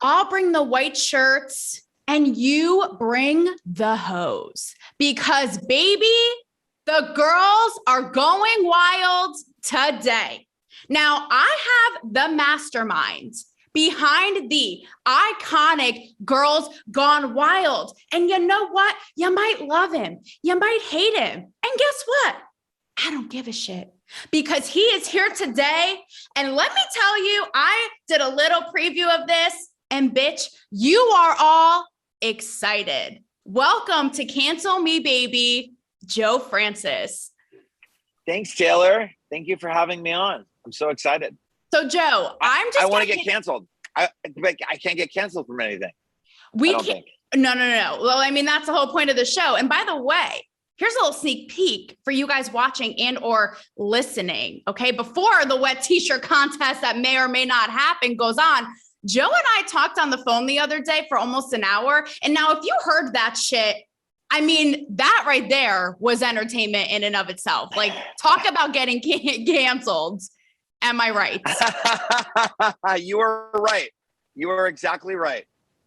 I'll bring the white shirts and you bring the hose because baby, the girls are going wild today. Now I have the mastermind behind the iconic Girls Gone Wild. And you know what? You might love him. You might hate him. And guess what? I don't give a shit because he is here today. And let me tell you, I did a little preview of this and bitch, you are all excited. Welcome to Cancel Me Baby, Joe Francis. Thanks, Taylor. Thank you for having me on. I'm so excited. So Joe, I want to get canceled. I can't get canceled from anything. We can't. No. Well, I mean, that's the whole point of the show. And by the way, here's a little sneak peek for you guys watching and or listening. Okay. Before the wet t-shirt contest that may or may not happen goes on, Joe and I talked on the phone the other day for almost an hour. And now if you heard that shit, I mean, that right there was entertainment in and of itself. Like talk about getting canceled. Am I right? You are right. You are exactly right.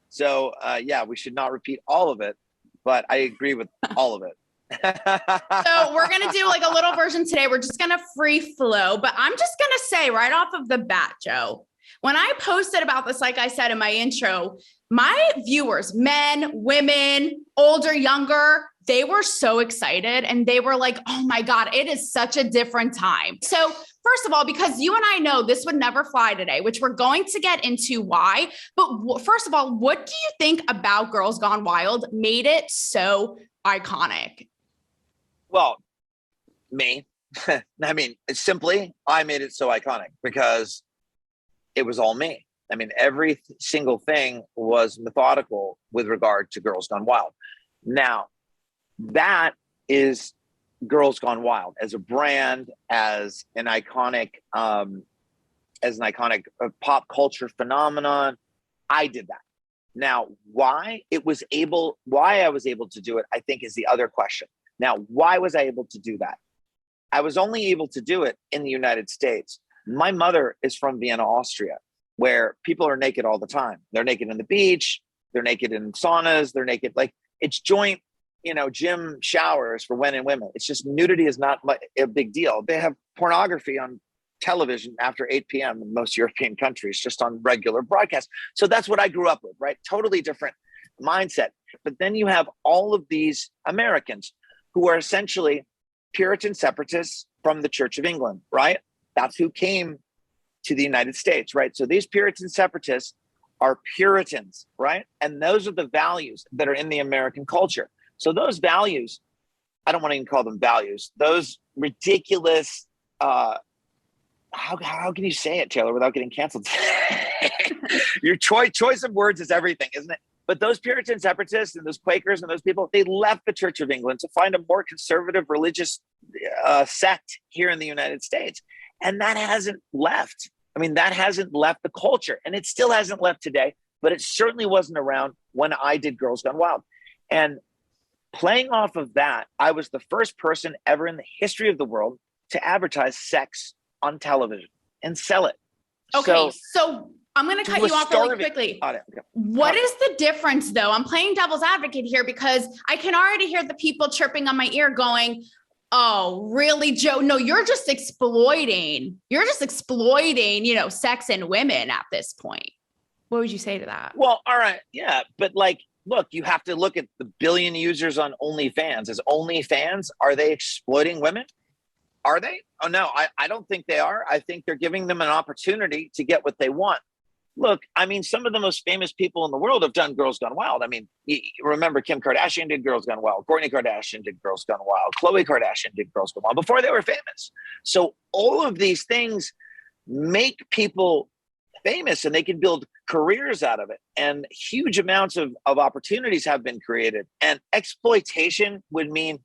So yeah, we should not repeat all of it, but I agree with all of it. So we're going to do like a little version today. We're just going to free flow, but I'm just going to say right off of the bat, Joe, when I posted about this, like I said in my intro, my viewers, men, women, older, younger, they were so excited and they were like, oh my God, it is such a different time. So first of all, because you and I know this would never fly today, which we're going to get into why. But first of all, what do you think about Girls Gone Wild made it so iconic? Well, me. I mean, simply, I made it so iconic because it was all me. I mean, every single thing was methodical with regard to Girls Gone Wild. Now, that is Girls Gone Wild as a brand, as an iconic pop culture phenomenon. I did that. Now, why I was able to do it, I think is the other question. Now, why was I able to do that? I was only able to do it in the United States. My mother is from Vienna, Austria, where people are naked all the time. They're naked on the beach. They're naked in saunas. They're naked. Like it's joint, gym showers for men and women. It's just nudity is not a big deal. They have pornography on television after 8 p.m. in most European countries, just on regular broadcast. So that's what I grew up with, right? Totally different mindset. But then you have all of these Americans who are essentially Puritan separatists from the Church of England, right? That's who came to the United States, right? So these Puritan separatists are Puritans, right? And those are the values that are in the American culture. So those values, I don't want to even call them values, those ridiculous, how can you say it, Taylor, without getting canceled? Your choice of words is everything, isn't it? But those Puritan separatists and those Quakers and those people, they left the Church of England to find a more conservative religious sect here in the United States. And that hasn't left. I mean, that hasn't left the culture. And it still hasn't left today, but it certainly wasn't around when I did Girls Gone Wild. And playing off of that, I was the first person ever in the history of the world to advertise sex on television and sell it. Okay, so I'm going to cut you off really quickly. Okay. What is the difference, though? I'm playing devil's advocate here because I can already hear the people chirping on my ear going, oh, really, Joe? No, you're just exploiting. Sex and women at this point. What would you say to that? Well, all right. Yeah. But look, you have to look at the billion users on OnlyFans. As OnlyFans, are they exploiting women? Are they? Oh, no, I don't think they are. I think they're giving them an opportunity to get what they want. Look, I mean, some of the most famous people in the world have done Girls Gone Wild. I mean, you remember Kim Kardashian did Girls Gone Wild. Kourtney Kardashian did Girls Gone Wild. Khloe Kardashian did Girls Gone Wild before they were famous. So all of these things make people famous and they can build careers out of it. And huge amounts of opportunities have been created. And exploitation would mean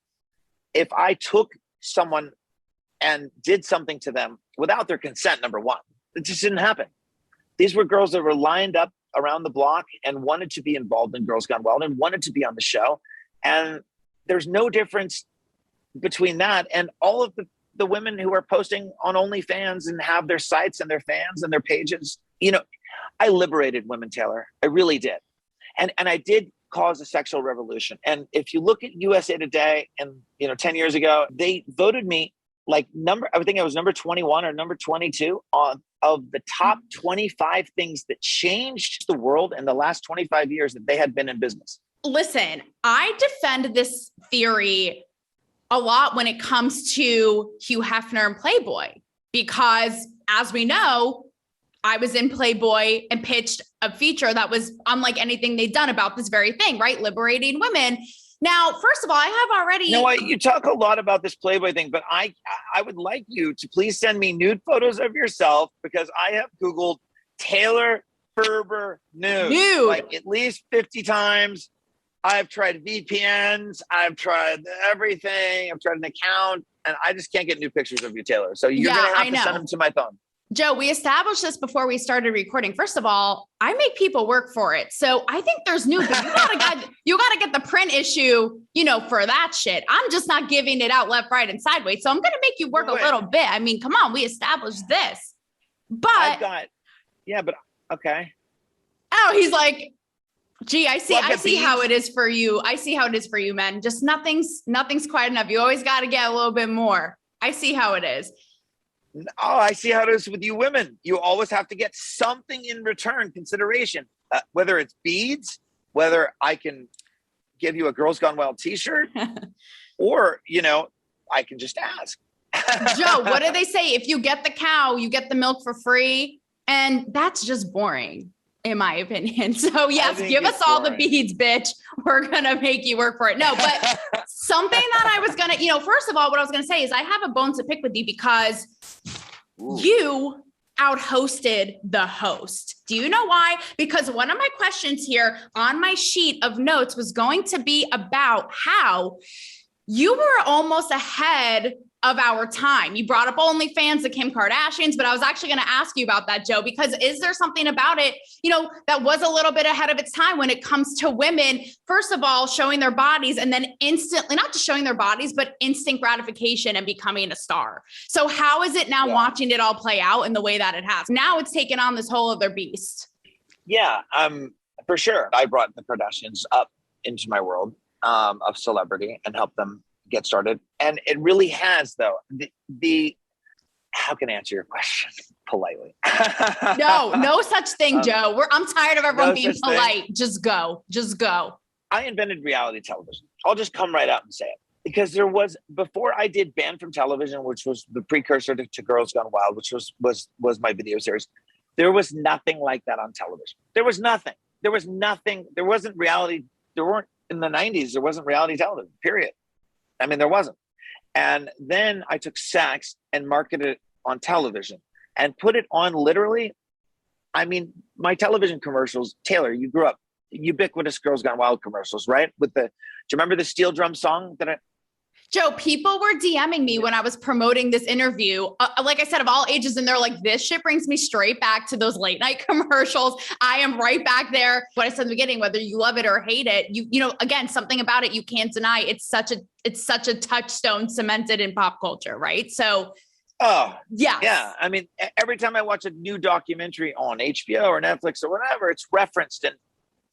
if I took someone and did something to them without their consent, number one, it just didn't happen. These were girls that were lined up around the block and wanted to be involved in Girls Gone Wild and wanted to be on the show. And there's no difference between that and all of the women who are posting on OnlyFans and have their sites and their fans and their pages. I liberated women, Taylor. I really did. And I did cause a sexual revolution. And if you look at USA Today and, 10 years ago, they voted me like I think I was number 21 or number 22 of the top 25 things that changed the world in the last 25 years that they had been in business. Listen, I defend this theory a lot when it comes to Hugh Hefner and Playboy, because as we know, I was in Playboy and pitched a feature that was unlike anything they'd done about this very thing, right? Liberating women. Now, first of all, I have already... You talk a lot about this Playboy thing, but I would like you to please send me nude photos of yourself, because I have Googled Taylor Ferber nude. Like at least 50 times. I've tried VPNs. I've tried everything. I've tried an account, and I just can't get new pictures of you, Taylor. So you're going to have to send them to my phone. Joe, we established this before we started recording. First of all, I make people work for it. So I think there's new, but you gotta get the print issue, for that shit. I'm just not giving it out left, right, and sideways. So I'm going to make you work a little bit. I mean, come on, we established this, but okay. Oh, he's like, gee, I see how it is for you. I see how it is for you, men. Just nothing's quite enough. You always got to get a little bit more. I see how it is. Oh, I see how it is with you women. You always have to get something in return, consideration, whether it's beads, whether I can give you a Girls Gone Wild t-shirt, or, I can just ask. Joe, what do they say? If you get the cow, you get the milk for free. And that's just boring, in my opinion. So yes, give us all the beads, bitch. We're going to make you work for it. No, but something that I was going to, first of all, what I was going to say is I have a bone to pick with you because you out-hosted the host. Do you know why? Because one of my questions here on my sheet of notes was going to be about how you were almost ahead of our time. You brought up OnlyFans, the Kim Kardashians, but I was actually going to ask you about that, Joe, because is there something about it, that was a little bit ahead of its time when it comes to women, first of all, showing their bodies and then instantly, not just showing their bodies, but instant gratification and becoming a star. So how is it now watching it all play out in the way that it has? Now it's taken on this whole other beast. Yeah, for sure. I brought the Kardashians up into my world of celebrity and helped them get started. And it really has, though, how can I answer your question politely? No such thing, Joe. I'm tired of everyone being polite. Just go. I invented reality television. I'll just come right out and say it, because before I did Banned from Television, which was the precursor to Girls Gone Wild, which was my video series. There was nothing like that on television. There was nothing. There wasn't reality. In the 90s, there wasn't reality television, period. I mean, there wasn't. And then I took sex and marketed it on television and put it on literally. I mean, my television commercials, Taylor, you grew up ubiquitous Girls Gone Wild commercials, right? Do you remember the steel drum song Joe, people were DMing me when I was promoting this interview, like I said, of all ages, and they're like, this shit brings me straight back to those late night commercials. I am right back there. What I said in the beginning, whether you love it or hate it, again, something about it you can't deny. It's such a touchstone cemented in pop culture, right? So, yeah. I mean, every time I watch a new documentary on HBO or Netflix or whatever, it's referenced in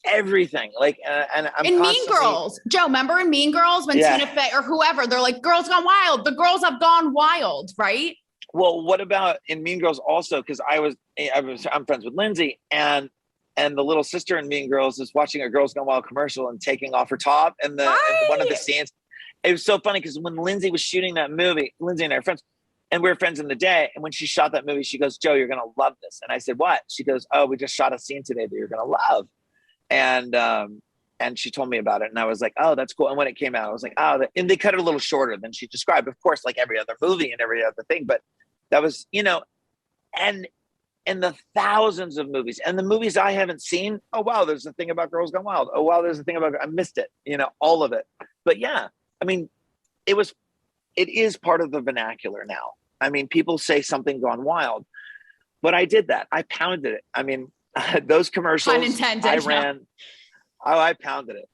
everything. Like, and I'm in Mean Girls, Joe, remember in Mean Girls when Tina Fey or whoever, they're like, girls gone wild. The girls have gone wild, right? Well, what about in Mean Girls also? Because I'm friends with Lindsay, and the little sister in Mean Girls is watching a Girls Gone Wild commercial and taking off her top. And one of the scenes, it was so funny because when Lindsay was shooting that movie, Lindsay and I are friends, and we were friends in the day. And when she shot that movie, she goes, Joe, you're going to love this. And I said, what? She goes, oh, we just shot a scene today that you're going to love. And she told me about it, and I was like, oh, that's cool. And when it came out, I was like, oh, and they cut it a little shorter than she described, of course, like every other movie and every other thing. But that was, and the thousands of movies and the movies I haven't seen. Oh, wow, there's a thing about Girls Gone Wild. Oh, wow, there's a thing about, I missed it, all of it. But yeah, I mean, it is part of the vernacular now. I mean, people say something gone wild, but I did that. I pounded it. I mean, those commercials, pun intended, I ran. Oh, I pounded it.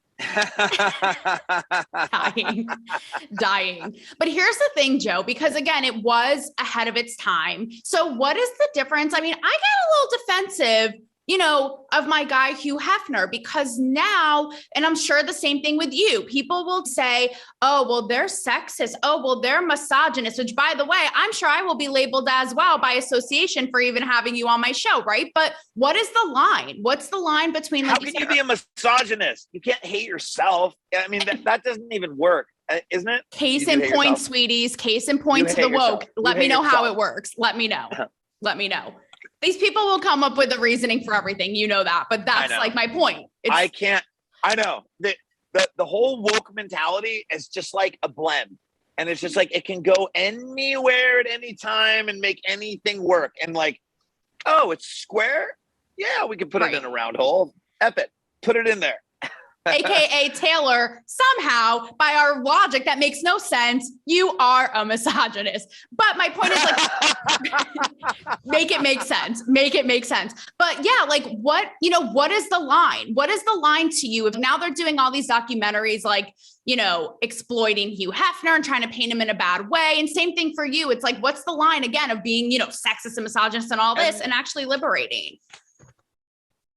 dying. But here's the thing, Joe, because again, it was ahead of its time. So what is the difference? I mean, I get a little defensive, of my guy, Hugh Hefner, because now, and I'm sure the same thing with you, people will say, oh, well, they're sexist. Oh, well, they're misogynist, which by the way, I'm sure I will be labeled as well by association for even having you on my show. Right. But what is the line? What's the line between, how can you be a misogynist? You can't hate yourself. I mean, that doesn't even work, isn't it? Case in point, sweeties, case in point to the woke. Let me know how it works. Let me know. Let me know. These people will come up with a reasoning for everything. You know that, but that's like my point. I know the whole woke mentality is just like a blend, and it's just like, it can go anywhere at any time and make anything work. And like, oh, it's square. Yeah, we can put it in a round hole. F it. Put it in there. AKA Taylor, somehow by our logic that makes no sense, you are a misogynist. But my point is like, make it make sense. Make it make sense. But yeah, like what is the line? What is the line to you? If now they're doing all these documentaries, like, exploiting Hugh Hefner and trying to paint him in a bad way. And same thing for you. It's like, what's the line again of being, sexist and misogynist and all this and actually liberating?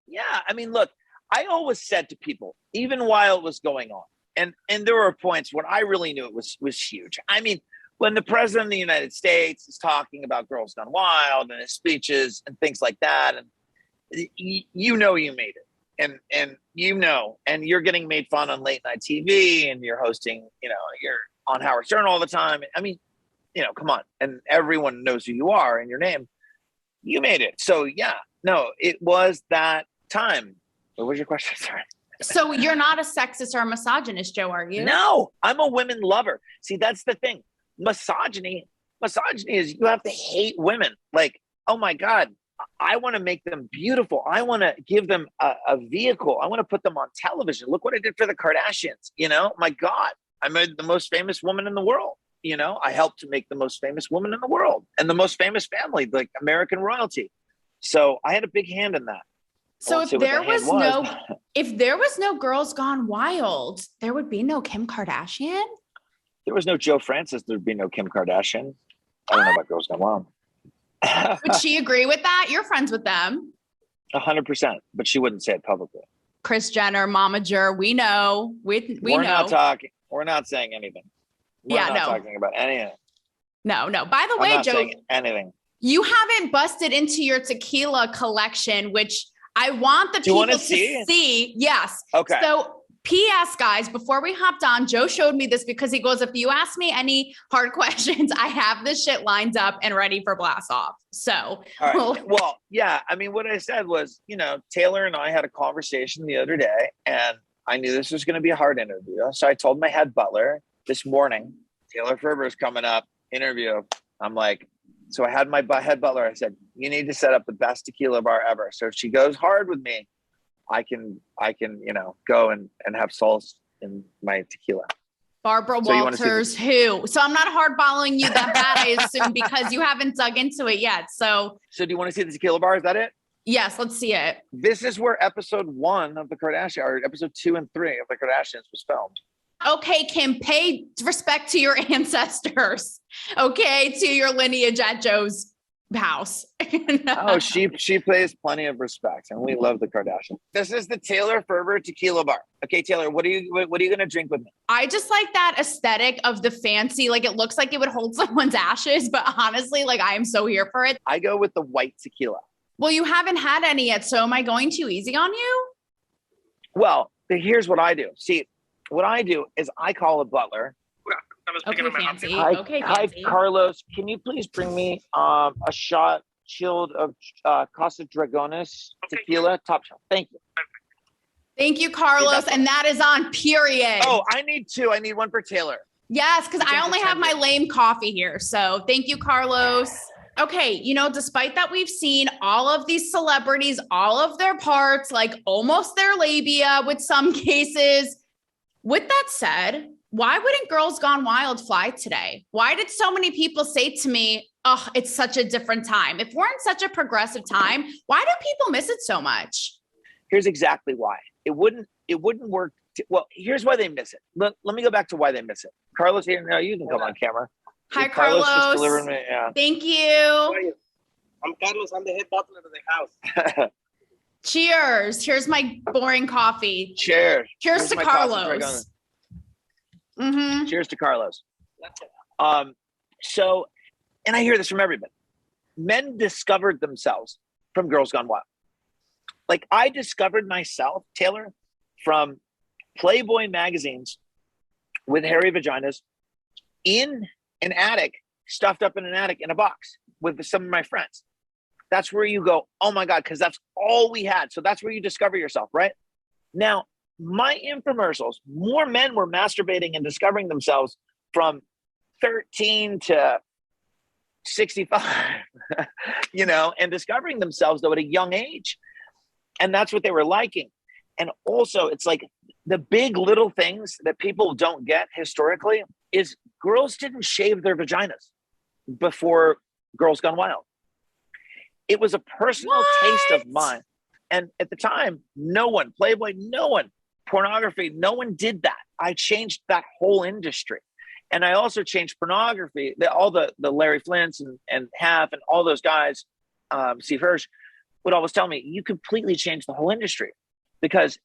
Yeah. I mean, look, I always said to people, even while it was going on, and there were points when I really knew it was huge. I mean, when the president of the United States is talking about Girls Gone Wild and his speeches and things like that, and you made it, and and you're getting made fun on late night TV, and you're hosting, you're on Howard Stern all the time. I mean, come on, and everyone knows who you are and your name. You made it. So yeah, no, it was that time. What was your question? Sorry. So you're not a sexist or a misogynist, Joe, are you? No, I'm a women lover. See, that's the thing. Misogyny is you have to hate women. Like, oh my God, I want to make them beautiful. I want to give them a vehicle. I want to put them on television. Look what I did for the Kardashians. My God, I made the most famous woman in the world. I helped to make the most famous woman in the world and the most famous family, like American royalty. So I had a big hand in that. So if there was no Girls Gone Wild, there would be no Kim Kardashian? There was no Joe Francis, there'd be no Kim Kardashian. I don't know about Girls Gone Wild. Would she agree with that? You're friends with them. 100%, but she wouldn't say it publicly. Kris Jenner, Momager, we know. We're know. Not talking. We're not saying anything. We're not talking about anything. No. By the way, Joe, anything. You haven't busted into your tequila collection, which I want the people to see. Yes. Okay. So P.S. guys, before we hopped on, Joe showed me this because he goes, if you ask me any hard questions, I have this shit lined up and ready for blast off. So, all right. Well, yeah. I mean, what I said was, Taylor and I had a conversation the other day, and I knew this was going to be a hard interview. So I told my head butler this morning, Taylor Ferber is coming up, interview. I'm like, so I had my head butler. I said, you need to set up the best tequila bar ever. So if she goes hard with me, I can, go and have sauce in my tequila. Barbara Walters, who? So I'm not hard following you that bad, I assume, because you haven't dug into it yet. So do you want to see the tequila bar? Is that it? Yes, let's see it. This is where episode 1 of the Kardashians, or episode 2 and 3 of the Kardashians was filmed. Okay, Kim, pay respect to your ancestors. Okay, to your lineage at Joe's house. Oh, she pays plenty of respect, and we love the Kardashians. This is the Taylor Ferber tequila bar. Okay, Taylor, what are you gonna drink with me? I just like that aesthetic of the fancy, like it looks like it would hold someone's ashes, but honestly, like I am so here for it. I go with the white tequila. Well, you haven't had any yet, so am I going too easy on you? Well, here's what I do. See, what I do is I call a butler. Okay, fancy. Hi, Carlos. Can you please bring me a shot chilled of Casa Dragones tequila? Top shelf. Thank you. Thank you, Carlos. And that is on period. Oh, I need 2. I need 1 for Taylor. Yes, because I only have my lame coffee here. So thank you, Carlos. Okay, despite that we've seen all of these celebrities, all of their parts, like almost their labia with some cases. With that said, why wouldn't Girls Gone Wild fly today? Why did so many people say to me, oh, it's such a different time? If we're in such a progressive time, why do people miss it so much? Here's exactly why. It wouldn't work. Well, here's why they miss it. Let me go back to why they miss it. Carlos here. No, you can come on camera. Hi, Carlos. Just delivering me, yeah. Thank you. How are you? I'm Carlos. I'm the head butler of the house. Cheers. Here's my boring coffee. Cheers. Cheers to Carlos. Mm-hmm. Cheers to Carlos. So, and I hear this from everybody. Men discovered themselves from Girls Gone Wild. Like I discovered myself, Taylor, from Playboy magazines with hairy vaginas in an attic, stuffed up in an attic in a box with some of my friends. That's where you go, oh my God, because that's all we had. So that's where you discover yourself, right? Now, my infomercials, more men were masturbating and discovering themselves from 13 to 65, you know, and discovering themselves though at a young age. And that's what they were liking. And also it's like the big little things that people don't get historically is girls didn't shave their vaginas before Girls Gone Wild. It was a personal taste of mine. And at the time, no one, Playboy, no one, pornography, no one did that. I changed that whole industry. And I also changed pornography. All the Larry Flints and Half and all those guys, Steve Hirsch, would always tell me, you completely changed the whole industry. Because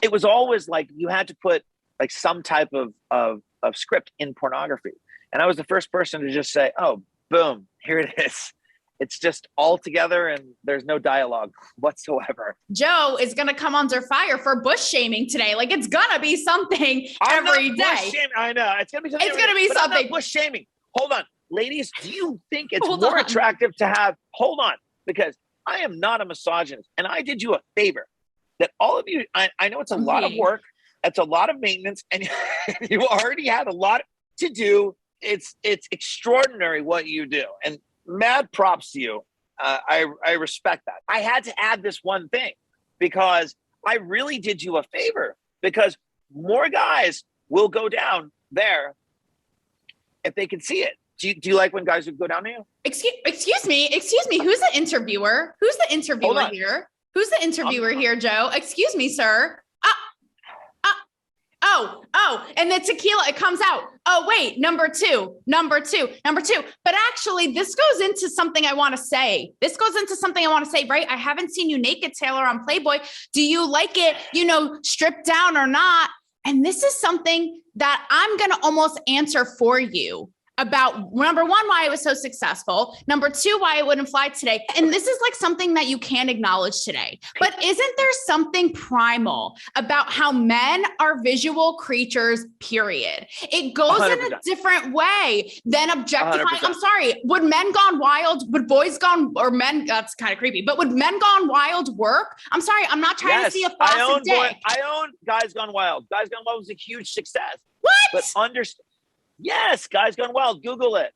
it was always like you had to put like some type of script in pornography. And I was the first person to just say, oh, boom, here it is. It's just all together and there's no dialogue whatsoever. Joe is going to come under fire for bush shaming today. Like it's going to be something every day. I know. It's going to be something. It's going to be something. I'm not bush shaming. Hold on. Ladies, do you think it's more attractive to have, hold on, because I am not a misogynist and I did you a favor that all of you, I know it's a lot of work. It's a lot of maintenance and you already had a lot to do. It's extraordinary what you do. And mad props to you. I respect that. I had to add this one thing because I really did you a favor because more guys will go down there if they can see it. Do you like when guys would go down to you? Excuse me. Who's the interviewer? Who's the interviewer here? Who's the interviewer here, Joe? Excuse me, sir. Oh, and the tequila, it comes out. Oh, wait, number two. But actually, this goes into something I want to say. Right? I haven't seen you naked, Taylor, on Playboy. Do you like it, stripped down or not? And this is something that I'm going to almost answer for you about, number one, why it was so successful. Number two, why it wouldn't fly today. And this is like something that you can't acknowledge today. But isn't there something primal about how men are visual creatures, period? It goes 100%. In a different way than objectifying. 100%. I'm sorry. Would men gone wild, would boys gone, or men, that's kind of creepy, but would men gone wild work? I'm sorry. I'm not trying to see a faucet dick. I own Guys Gone Wild. Guys Gone Wild was a huge success. What? But understand. Yes, Guys Gone Wild. Google it.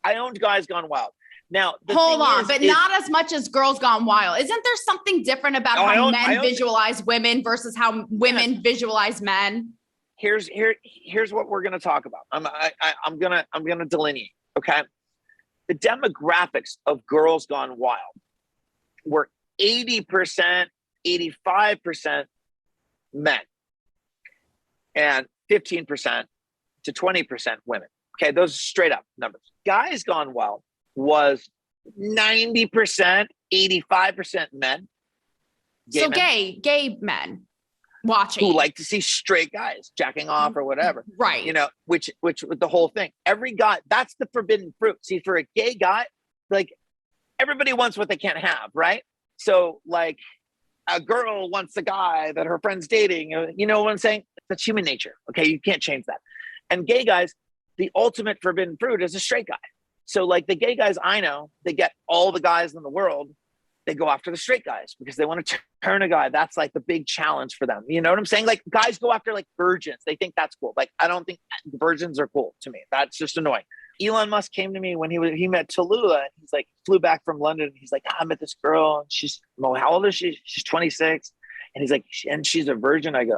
I owned Guys Gone Wild. Now, hold on, but not as much as Girls Gone Wild. Isn't there something different about how men visualize women versus how women visualize men? Here's what we're going to talk about. I'm gonna delineate. Okay, the demographics of Girls Gone Wild were 80%, 85% men, and 15% to 20% women. Okay, those are straight up numbers. Guys Gone Wild was 90%, 85% men. Gay men watching. Who like to see straight guys jacking off or whatever. Right. Which with the whole thing. Every guy, that's the forbidden fruit. See, for a gay guy, like everybody wants what they can't have, right? So like a girl wants a guy that her friend's dating. You know what I'm saying? That's human nature. Okay, you can't change that. And gay guys, the ultimate forbidden fruit is a straight guy. So like the gay guys I know, they get all the guys in the world. They go after the straight guys because they want to turn a guy. That's like the big challenge for them. You know what I'm saying? Like guys go after like virgins. They think that's cool. Like I don't think virgins are cool to me. That's just annoying. Elon Musk came to me when he met Tallulah. He's like, flew back from London. He's like, I met this girl. And she's, well, how old is she? She's 26. And he's like, and she's a virgin. I go,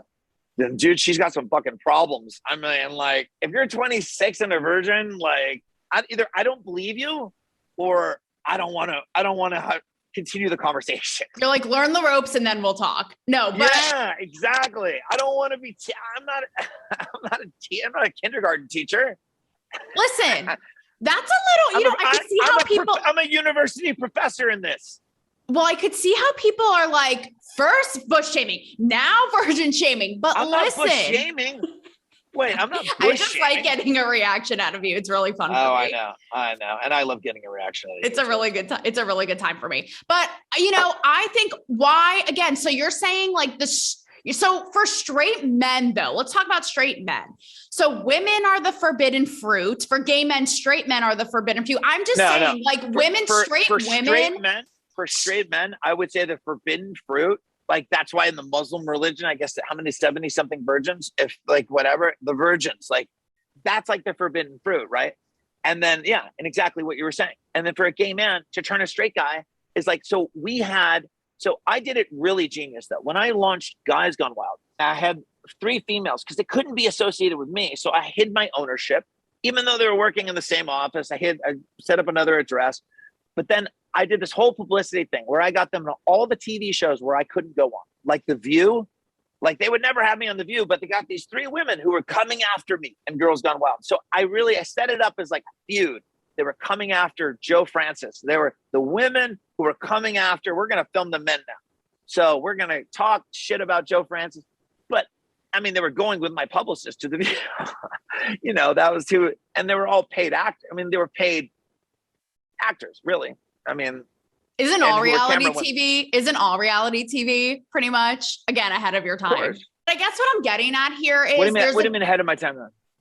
dude, she's got some fucking problems. I mean, like, if you're 26 and a virgin, like, either I don't believe you, or I don't want to continue the conversation. You're like, learn the ropes and then we'll talk. No, but yeah, exactly. I don't want to be. I'm not a kindergarten teacher. Listen, that's a little. I can see how people. I'm a university professor in this. Well, I could see how people are like, first bush shaming, now virgin shaming. But I'm listen, not bush shaming. Wait, I'm not bush I just shaming. like getting a reaction out of you. It's really fun. Oh, for me. I know. And I love getting a reaction out of you. It's a really good time. It's a really good time for me. But, you know, I think why, again, so you're saying like this. So for straight men, though, let's talk about straight men. So women are the forbidden fruit. For gay men, straight men are the forbidden fruit. I'm just saying, like women, straight women. For straight men, I would say the forbidden fruit. Like that's why in the Muslim religion, I guess how many 70 something virgins, if like whatever, the virgins, like that's like the forbidden fruit, right? And then and exactly what you were saying. And then for a gay man to turn a straight guy is like, so I did it really genius though. When I launched Guys Gone Wild, I had 3 females because they couldn't be associated with me. So I hid my ownership, even though they were working in the same office. I set up another address, but then I did this whole publicity thing where I got them on all the TV shows where I couldn't go on, like The View. Like they would never have me on The View, but they got these 3 women who were coming after me and Girls Gone Wild. So I set it up as like a feud. They were coming after Joe Francis. They were the women who were coming after, we're going to film the men now. So we're going to talk shit about Joe Francis. But I mean, they were going with my publicist to The View. You know, that was too, and they were all paid actors. I mean, they were paid actors, really. I mean, isn't all reality TV pretty much, again, ahead of your time? Of but I guess what I'm getting at here is what do you mean ahead of my time?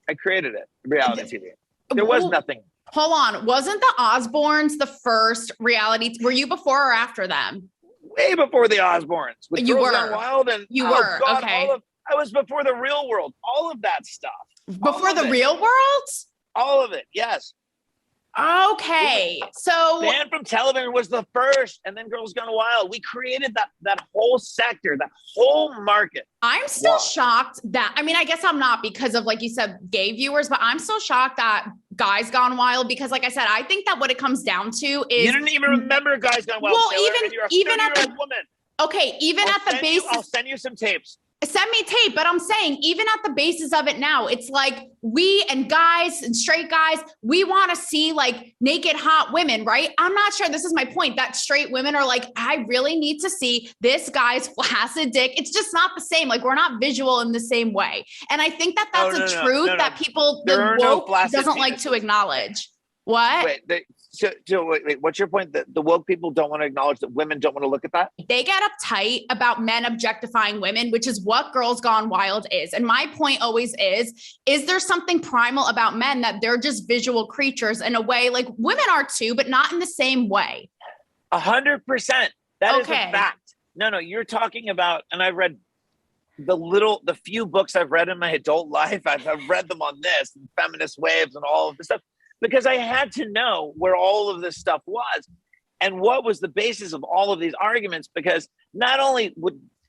I created it, reality TV. There was nothing. Hold on. Wasn't the Osbournes the first reality? Were you before or after them? Way before the Osbournes. With you Girls were. Gone Wild and you were. God, okay. I was before the Real World. All of that stuff. Before the Real World? All of it. Yes. Okay. So Man from Television was the first, and then Girls Gone Wild. We created that whole sector, that whole market. I'm still shocked that, I mean, I guess I'm not because of, like you said, gay viewers, but I'm still shocked that Guys Gone Wild, because like I said, I think that what it comes down to is— You didn't even remember Guys Gone Wild. Well, Taylor, even at the woman. Okay, even at the basis— I'll send you some tapes. Send me tape, but I'm saying even at the basis of it now, it's like we and guys and straight guys, we want to see like naked hot women, right? I'm not sure, this is my point, that straight women are like, I really need to see this guy's flaccid dick. It's just not the same. Like we're not visual in the same way. And I think that that's a truth that people, the woke doesn't like to acknowledge. What? Wait, wait, what's your point? That the woke people don't want to acknowledge that women don't want to look at that? They get uptight about men objectifying women, which is what Girls Gone Wild is. And my point always is there something primal about men that they're just visual creatures in a way, like women are too, but not in the same way? 100%. That is a fact. No, you're talking about, and I've read the few books I've read in my adult life. I've read them on this, and feminist waves and all of this stuff, because I had to know where all of this stuff was and what was the basis of all of these arguments, because not only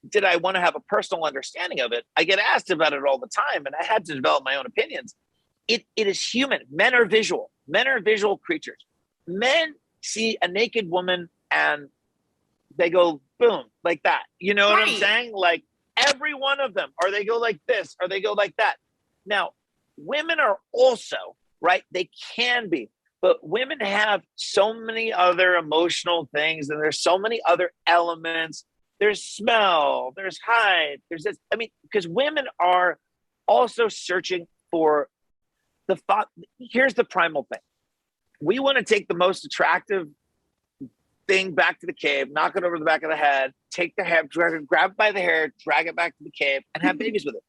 did I want to have a personal understanding of it, I get asked about it all the time, and I had to develop my own opinions. It is human. Men are visual. Men are visual creatures. Men see a naked woman and they go, boom, like that. You know what I'm saying? Like every one of them, or they go like this, or they go like that. Now, women are also, right? They can be, but women have so many other emotional things, and there's so many other elements. There's smell, there's height, there's this. I mean, because women are also searching for the thought. Here's the primal thing. We want to take the most attractive thing back to the cave, knock it over the back of the head, take the hair, grab it by the hair, drag it back to the cave, and have babies with it.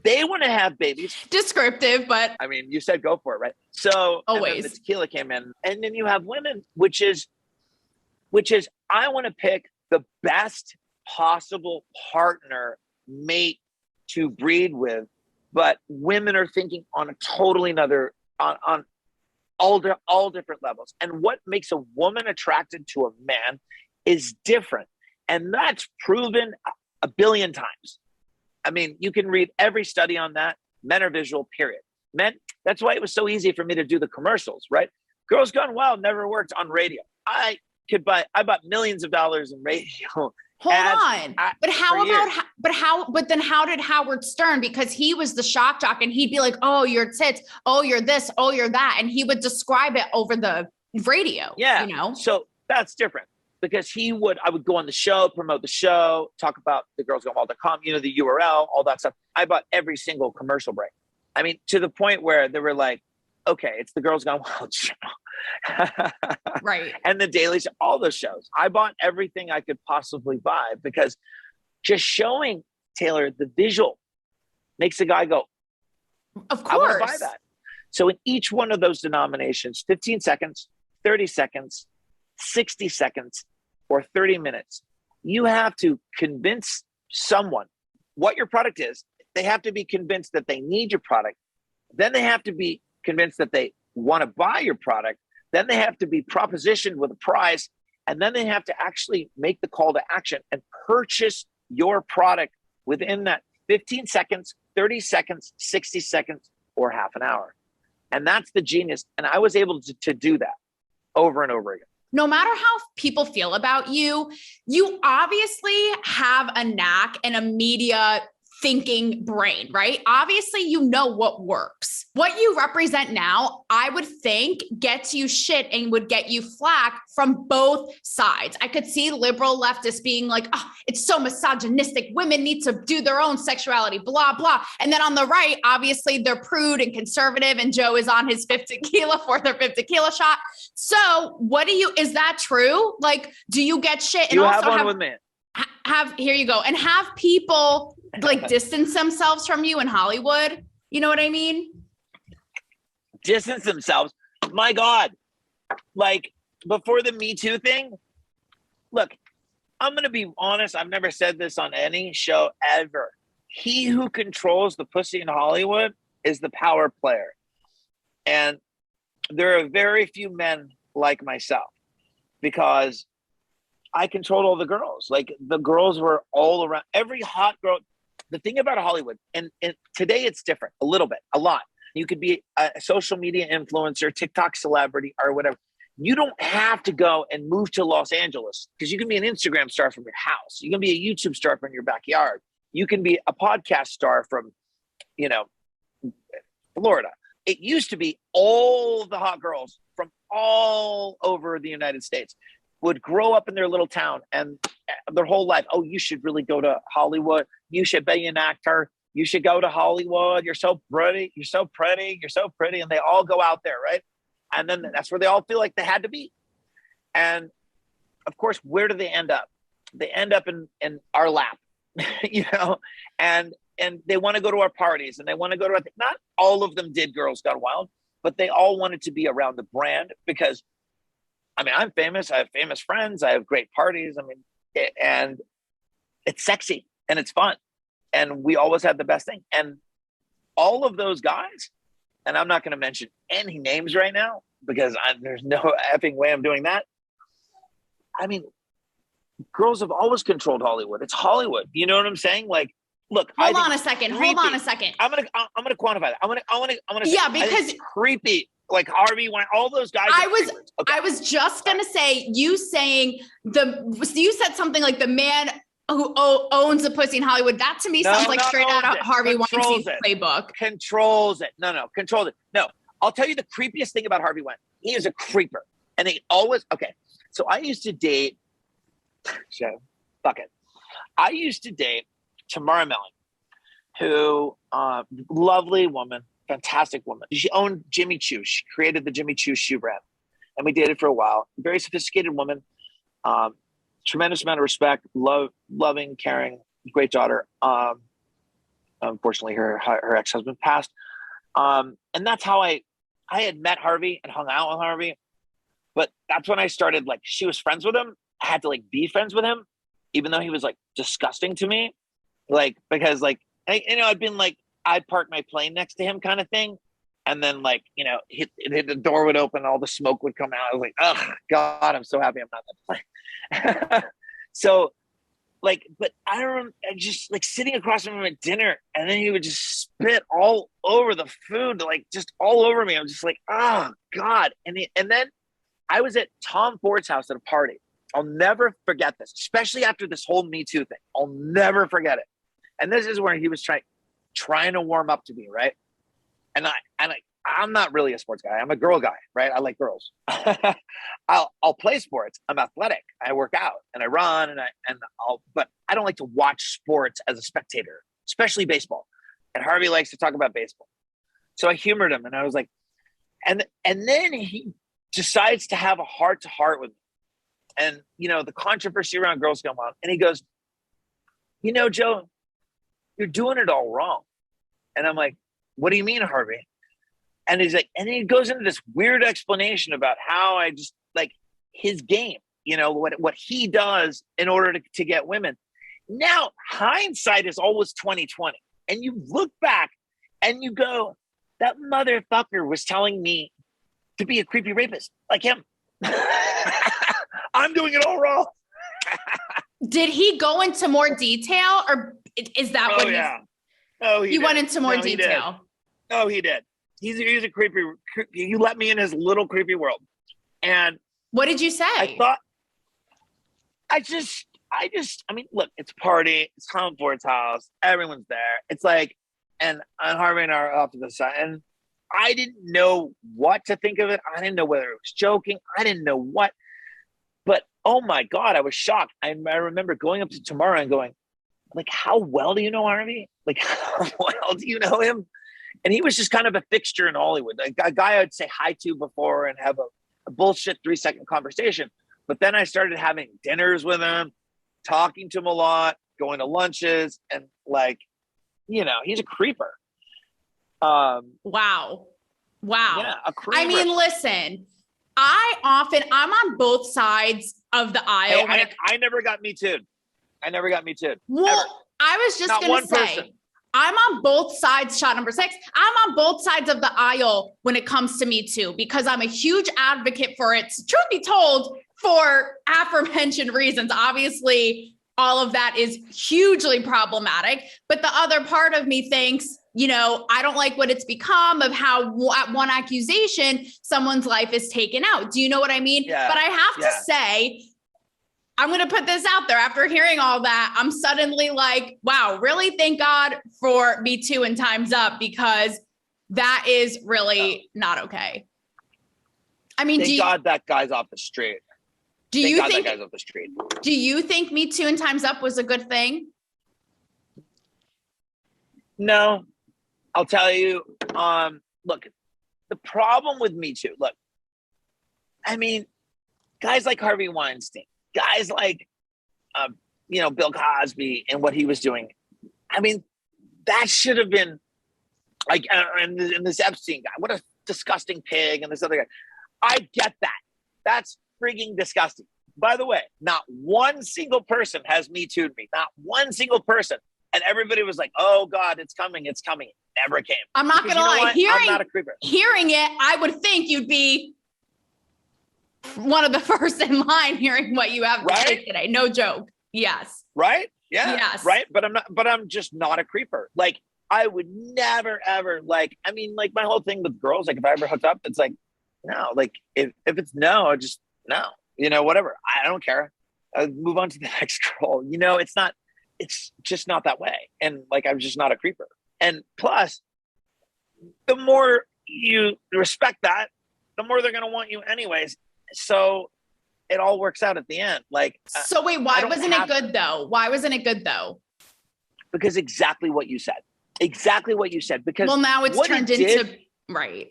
They want to have babies. Descriptive, but I mean, you said go for it, right? So always the tequila came in, and then you have women, which is I want to pick the best possible partner, mate to breed with, but women are thinking on a totally another on all different levels. And what makes a woman attracted to a man is different, and that's proven a billion times. I mean, you can read every study on that. Men are visual, period. Men, that's why it was so easy for me to do the commercials, right? Girls Gone Wild never worked on radio. I bought millions of dollars in radio. Hold on. But then how did Howard Stern, because he was the shock jock, and he'd be like, oh, your tits, oh, you're this, oh, you're that. And he would describe it over the radio. Yeah. You know? So that's different. because I would go on the show, promote the show, talk about thegirlsgonewild.com, the URL, all that stuff. I bought every single commercial break. I mean, to the point where they were like, okay, it's the Girls Gone Wild show. Right. And the Daily Show, all those shows. I bought everything I could possibly buy because just showing Taylor the visual makes a guy go, of course, I want to buy that. So in each one of those denominations, 15 seconds, 30 seconds, 60 seconds, or 30 minutes, you have to convince someone what your product is. They have to be convinced that they need your product. Then they have to be convinced that they want to buy your product. Then they have to be propositioned with a price. And then they have to actually make the call to action and purchase your product within that 15 seconds, 30 seconds, 60 seconds, or half an hour. And that's the genius. And I was able to do that over and over again. No matter how people feel about you, you obviously have a knack and a media thinking brain, right? Obviously, you know what works. What you represent now, I would think, gets you shit and would get you flack from both sides. I could see liberal leftists being like, oh, it's so misogynistic. Women need to do their own sexuality, blah, blah. And then on the right, obviously, they're prude and conservative, and Joe is on his fourth or fifth tequila shot. So is that true? Like, do you get shit? And you also have one with me. Here you go. And have people like distance themselves from you in Hollywood. You know what I mean? Distance themselves. My God. Like before the Me Too thing, look, I'm going to be honest. I've never said this on any show ever. He who controls the pussy in Hollywood is the power player. And there are very few men like myself because I controlled all the girls. Like the girls were all around. Every hot girl. The thing about Hollywood, and today it's different a little bit, a lot. You could be a social media influencer, TikTok celebrity, or whatever. You don't have to go and move to Los Angeles because you can be an Instagram star from your house. You can be a YouTube star from your backyard. You can be a podcast star from, Florida. It used to be all the hot girls from all over the United States would grow up in their little town and their whole life, oh, you should really go to Hollywood. You should be an actor. You should go to Hollywood. You're so pretty. You're so pretty. You're so pretty. And they all go out there, right? And then that's where they all feel like they had to be. And of course, where do they end up? They end up in our lap, and they want to go to our parties and they want to go to, not all of them did Girls Gone Wild, but they all wanted to be around the brand because I'm famous. I have famous friends. I have great parties. And it's sexy and it's fun. And we always had the best thing. And all of those guys, and I'm not going to mention any names right now because there's no effing way I'm doing that. Girls have always controlled Hollywood. It's Hollywood. You know what I'm saying? Like, look. Hold on a second. I'm gonna quantify that. I'm gonna. Yeah, because creepy. Like Harvey Weinstein, all those guys. I was just gonna say, you said something like the man who owns the pussy in Hollywood. That to me sounds like straight out of Harvey Weinstein's playbook. Controls it. Controls it. No, I'll tell you the creepiest thing about Harvey Weinstein. He is a creeper, and he always So I used to date. Fuck it. I used to date Tamara Mellon, who lovely woman. Fantastic woman. She owned Jimmy Choo. She created the Jimmy Choo shoe brand. And we dated for a while. Very sophisticated woman. Tremendous amount of respect. Loving, caring, great daughter. Unfortunately, her ex-husband passed. And that's how I had met Harvey and hung out with Harvey. But that's when I started, she was friends with him. I had to, be friends with him, even though he was, disgusting to me. Because, I'd been, I'd park my plane next to him kind of thing. And then the door would open, all the smoke would come out. I was like, oh God, I'm so happy I'm not on the plane. So but I don't just sitting across from him at dinner and then he would just spit all over the food, just all over me. I'm just like, oh God. And then I was at Tom Ford's house at a party. I'll never forget this, especially after this whole Me Too thing. I'll never forget it. And this is where he was trying to warm up to me, right? And I'm not really a sports guy. I'm a girl guy, right? I like girls. I'll play sports. I'm athletic. I work out and I run but I don't like to watch sports as a spectator, especially baseball. And Harvey likes to talk about baseball. So I humored him and I was like, and then he decides to have a heart-to-heart with me. And, the controversy around girls going on. And he goes, Joe, you're doing it all wrong. And I'm like, what do you mean, Harvey? And he's like, and he goes into this weird explanation about how I just like his game, what he does in order to get women. Now, hindsight is always 20/20. And you look back and you go, that motherfucker was telling me to be a creepy rapist like him. I'm doing it all wrong. Did he go into more detail, or is that what? Yeah. Oh, he went into more detail. Oh, he did. He's a creepy. He let me in his little creepy world. And what did you say? I mean, look, it's a party. It's Tom Ford's house. Everyone's there. It's like, and Harvey and I are off to the side. And I didn't know what to think of it. I didn't know whether it was joking. I didn't know what. But, oh, my God, I was shocked. I remember going up to Tamara and going, like, how well do you know Harvey? Like, how well do you know him? And he was just kind of a fixture in Hollywood, a guy I'd say hi to before and have a bullshit 3-second conversation. But then I started having dinners with him, talking to him a lot, going to lunches, and like, he's a creeper. Wow. Yeah, a creeper. I mean, listen, I'm on both sides of the aisle. Hey, I never got Me Too'd. Well, ever. I was just going to say, person. I'm on both sides, shot number 6. I'm on both sides of the aisle when it comes to Me Too, because I'm a huge advocate for it. Truth be told, for aforementioned reasons, obviously, all of that is hugely problematic. But the other part of me thinks, I don't like what it's become of how at one accusation, someone's life is taken out. Do you know what I mean? Yeah. But I have to say, I'm going to put this out there. After hearing all that, I'm suddenly like, wow, really? Thank God for Me Too and Time's Up, because that is really not okay. I mean, thank God that guy's off the street. Do you think that guy's off the street? Do you think Me Too and Time's Up was a good thing? No, I'll tell you. Look, the problem with Me Too. Look, I mean, guys like Harvey Weinstein, guys like, Bill Cosby and what he was doing. I mean, that should have been like, and this Epstein guy, what a disgusting pig, and this other guy. I get that. That's freaking disgusting. By the way, not one single person has Me Too'd me. Not one single person. And everybody was like, oh God, it's coming. It's coming. It never came. I'm not going to lie. I'm not a creeper. Hearing it, I would think you'd be one of the first in line hearing what you have to say today. No joke. Yes. Right? Yeah. Yes. Right. But I'm just not a creeper. Like, I would never, ever, like, I mean, like, my whole thing with girls, like, if I ever hooked up, it's like, no, like, if it's no, I just, no, whatever. I don't care. I'll move on to the next girl. It's just not that way. And like, I'm just not a creeper. And plus, the more you respect that, the more they're going to want you anyways. So it all works out at the end. Like, so wait, why wasn't it good though? Why wasn't it good though? Because exactly what you said. Because now it's turned into right.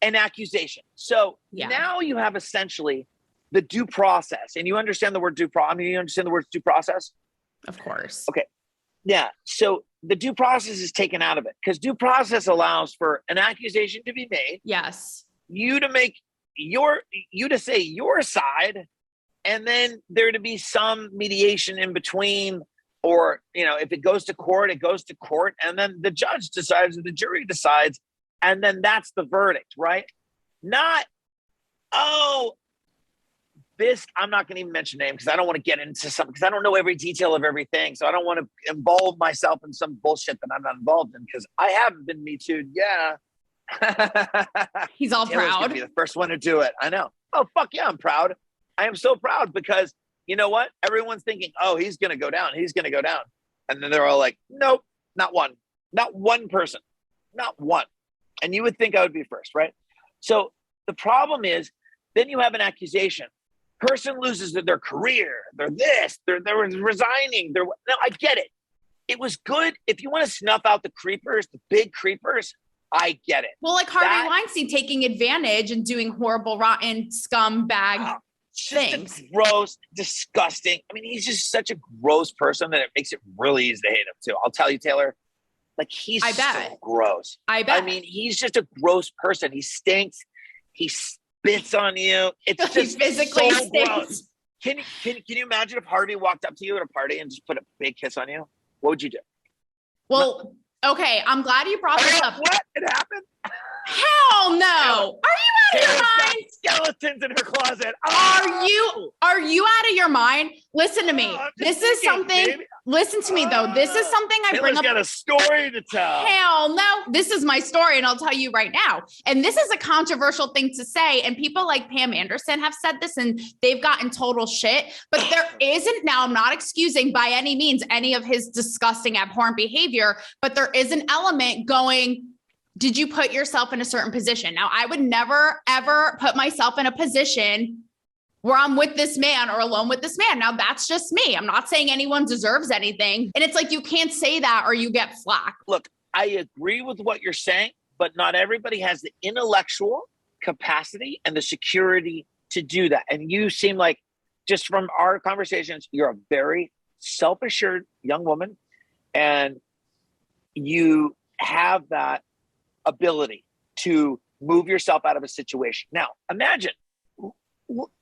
An accusation. So now you have essentially the due process, and you understand the word due process. I mean, you understand the word due process? Of course. Okay. Yeah. So the due process is taken out of it, because due process allows for an accusation to be made. Yes. You to say your side, and then there to be some mediation in between, or, if it goes to court, it goes to court, and then the judge decides or the jury decides, and then that's the verdict, right? Not, I'm not going to even mention name, because I don't want to get into something, because I don't know every detail of everything. So I don't want to involve myself in some bullshit that I'm not involved in, because I haven't been Me Too'd. Yeah. He's all Taylor's proud. Gonna be the first one to do it. I know. Oh, fuck yeah, I'm proud. I am so proud, because you know what? Everyone's thinking, oh, he's going to go down. He's going to go down. And then they're all like, nope, not one. Not one person. Not one. And you would think I would be first, right? So the problem is, then you have an accusation. Person loses their career. They're this. They're resigning. No, I get it. It was good. If you want to snuff out the creepers, the big creepers, I get it. Well, like Harvey Weinstein taking advantage and doing horrible, rotten scumbag things. Gross, disgusting. I mean, he's just such a gross person that it makes it really easy to hate him too. I'll tell you, Taylor, like he's so gross. I bet. I mean, he's just a gross person. He stinks. He spits on you. It's just physically so gross. Can you imagine if Harvey walked up to you at a party and just put a big kiss on you? What would you do? Well, okay, I'm glad you brought this up. What? It happened? Hell no. Are you out of your mind? Skeletons in her closet. Oh. Are you out of your mind? Listen to me. This is something. Baby. Listen to me though. This is something I bring up. Got a story to tell. Hell no. This is my story and I'll tell you right now. And this is a controversial thing to say. And people like Pam Anderson have said this and they've gotten total shit. But there isn't, now I'm not excusing by any means any of his disgusting, abhorrent behavior, but there is an element going, did you put yourself in a certain position? Now, I would never, ever put myself in a position where I'm with this man or alone with this man. Now, that's just me. I'm not saying anyone deserves anything. And it's like, you can't say that or you get flack. Look, I agree with what you're saying, but not everybody has the intellectual capacity and the security to do that. And you seem like, just from our conversations, you're a very self-assured young woman and you have that ability to move yourself out of a situation. Now, imagine,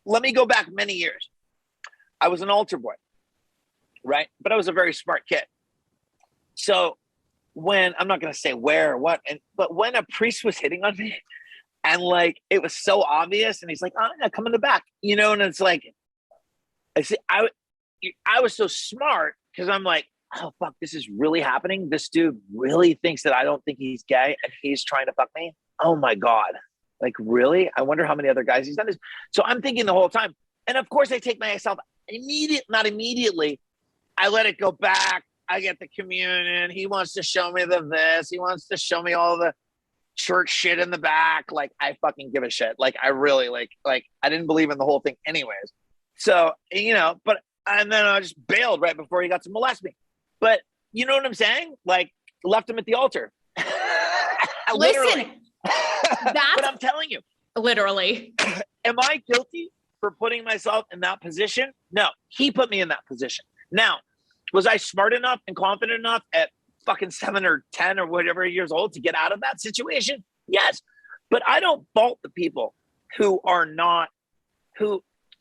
let me go back many years. I was an altar boy, right? But I was a very smart kid. So when, I'm not going to say where or what, but when a priest was hitting on me and like, it was so obvious and he's like, oh, yeah, come in the back, you know? And it's like, I was so smart because I'm like, oh, fuck, this is really happening. This dude really thinks that I don't think he's gay and he's trying to fuck me. Oh my God. Like, really? I wonder how many other guys he's done this. So I'm thinking the whole time. And of course I take myself not immediately. I let it go back. I get the communion. He wants to show me this. He wants to show me all the church shit in the back. Like, I fucking give a shit. Like, I really like, I didn't believe in the whole thing anyways. So, you know, and then I just bailed right before he got to molest me. But you know what I'm saying? Like, left him at the altar. Listen, but I'm telling you. Literally. Am I guilty for putting myself in that position? No, he put me in that position. Now, was I smart enough and confident enough at fucking 7 or 10 or whatever years old to get out of that situation? Yes. But I don't fault the people who